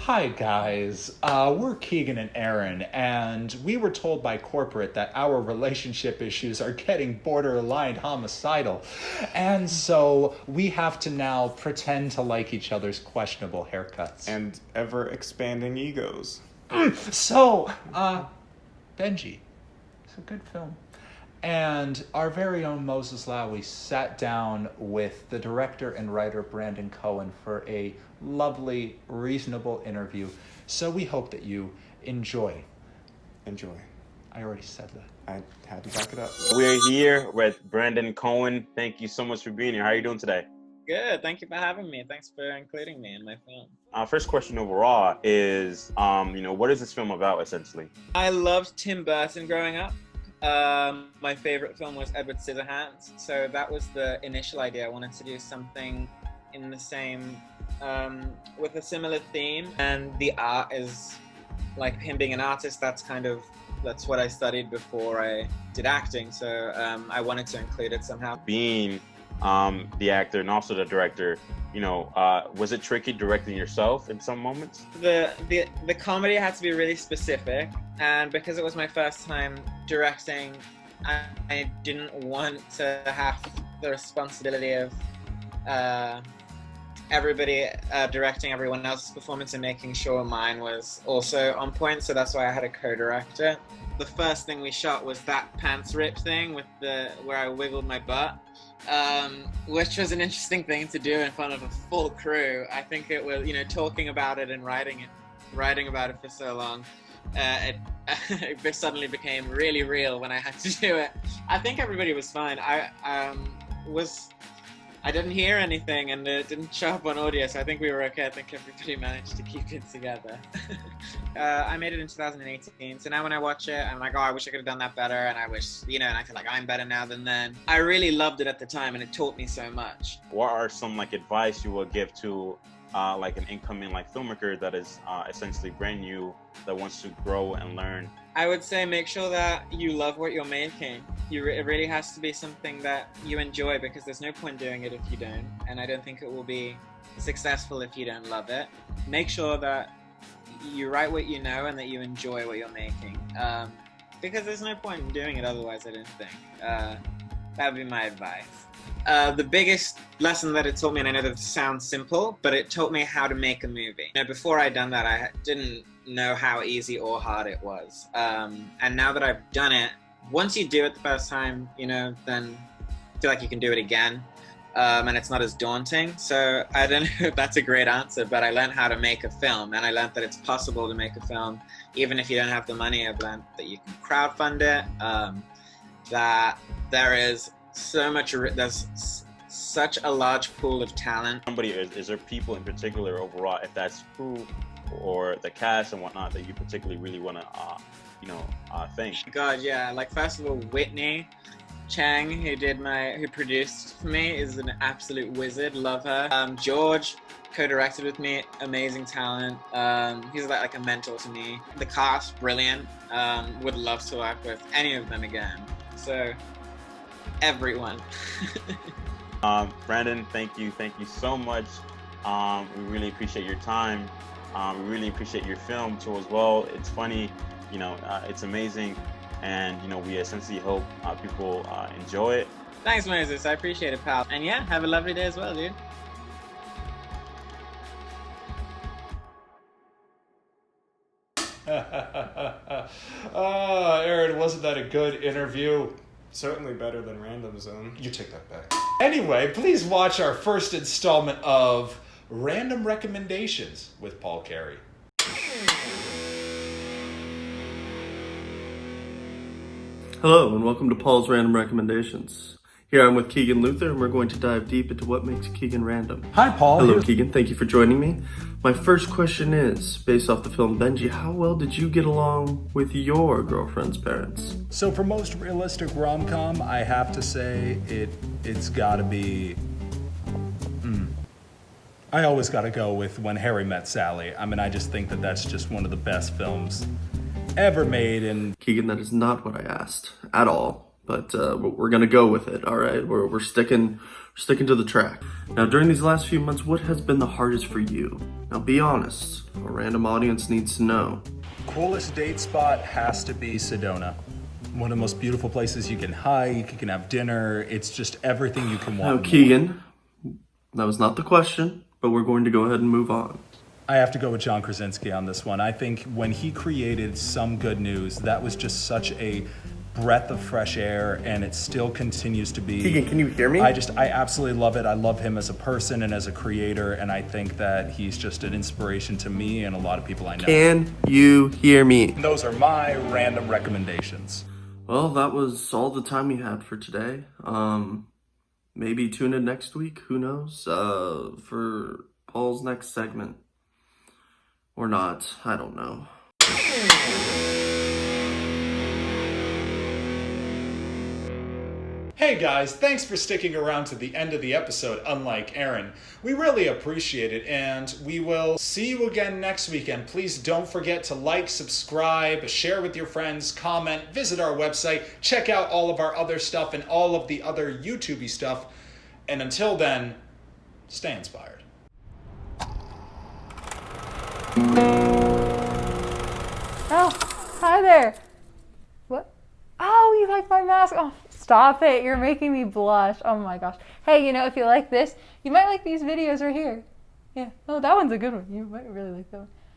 Hi guys, we're Keegan and Aaron, and we were told by corporate that our relationship issues are getting borderline homicidal, and so we have to now pretend to like each other's questionable haircuts. And ever-expanding egos. So, Benji, it's a good film. And our very own Moses Lowy sat down with the director and writer Brandon Cohen for a lovely, reasonable interview. So we hope that you enjoy. Enjoy. I already said that. I had to back it up. We're here with Brandon Cohen. Thank you so much for being here. How are you doing today? Good. Thank you for having me. Thanks for including me in my film. First question overall is, what is this film about, essentially? I loved Tim Burton growing up. My favorite film was Edward Scissorhands, so that was the initial idea. I wanted to do something in the same, with a similar theme, and the art is, like him being an artist, that's what I studied before I did acting, so I wanted to include it somehow. Being the actor and also the director, was it tricky directing yourself in some moments? The comedy had to be really specific, and because it was my first time directing, I didn't want to have the responsibility of everybody directing everyone else's performance and making sure mine was also on point, so that's why I had a co-director. The first thing we shot was that pants rip thing with where I wiggled my butt. Which was an interesting thing to do in front of a full crew. I think it was, talking about it and writing about it for so long, it suddenly became really real when I had to do it. I think everybody was fine. I didn't hear anything, and it didn't show up on audio, so I think we were okay. I think everybody managed to keep it together. I made it in 2018, so now when I watch it, I'm like, oh, I wish I could have done that better, and I wish, and I feel like I'm better now than then. I really loved it at the time, and it taught me so much. What are some advice you would give to an incoming filmmaker that is essentially brand new, that wants to grow and learn? I would say make sure that you love what you're making. It really has to be something that you enjoy, because there's no point doing it if you don't, and I don't think it will be successful if you don't love it. Make sure that you write what you know and that you enjoy what you're making, because there's no point in doing it otherwise, I don't think. That would be my advice. The biggest lesson that it taught me, and I know that it sounds simple, but it taught me how to make a movie. Before I'd done that, I didn't know how easy or hard it was. And now that I've done it, once you do it the first time, then I feel like you can do it again. And it's not as daunting. So I don't know if that's a great answer, but I learned how to make a film, and I learned that it's possible to make a film even if you don't have the money. I've learned that you can crowdfund it, that there is there's such a large pool of talent. Is there people in particular overall, if that's crew or the cast and whatnot, that you particularly really want to thank? God, yeah. First of all, Whitney, Cheng, who produced for me, is an absolute wizard. Love her. George co-directed with me, amazing talent. He's like a mentor to me. The cast, brilliant. Would love to work with any of them again. So, everyone. Brandon, thank you so much. We really appreciate your time. We really appreciate your film too as well. It's funny, it's amazing, and we essentially hope people enjoy it. Thanks, Moses. I appreciate it, pal. And yeah, have a lovely day as well, dude. Aaron, wasn't that a good interview? Certainly better than Random Zone. You take that back. Anyway, please watch our first installment of Random Recommendations with Paul Carey. Hello, and welcome to Paul's Random Recommendations. Here I'm with Keegan Luther, and we're going to dive deep into what makes Keegan random. Hi, Paul. Hello, Keegan. Thank you for joining me. My first question is, based off the film Benji, how well did you get along with your girlfriend's parents? So for most realistic rom-com, I have to say it's gotta be I always got to go with When Harry Met Sally. I mean, I just think that that's just one of the best films ever made. And Keegan, that is not what I asked at all. But we're gonna go with it. All right, we're sticking to the track. Now, during these last few months, what has been the hardest for you? Now, be honest. A random audience needs to know. coolest date spot has to be Sedona. One of the most beautiful places you can hike, you can have dinner. It's just everything you can want. Now, Keegan, that was not the question, but we're going to go ahead and move on. I have to go with John Krasinski on this one. I think when he created Some Good News, that was just such a breath of fresh air, and it still continues to be. Keegan, can you hear me? I absolutely love it. I love him as a person and as a creator, and I think that he's just an inspiration to me and a lot of people I know. Can you hear me? And those are my random recommendations. Well, that was all the time we had for today. Maybe tune in next week, who knows, for Paul's next segment. Or not, I don't know. Hey guys, thanks for sticking around to the end of the episode, unlike Aaron. We really appreciate it, and we will see you again next weekend. Please don't forget to like, subscribe, share with your friends, comment, visit our website, check out all of our other stuff and all of the other YouTube-y stuff. And until then, stay inspired. Oh, hi there. What? Oh, you like my mask? Oh, stop it. You're making me blush. Oh my gosh. Hey, you know, if you like this, you might like these videos right here. Yeah. Oh, that one's a good one. You might really like that one.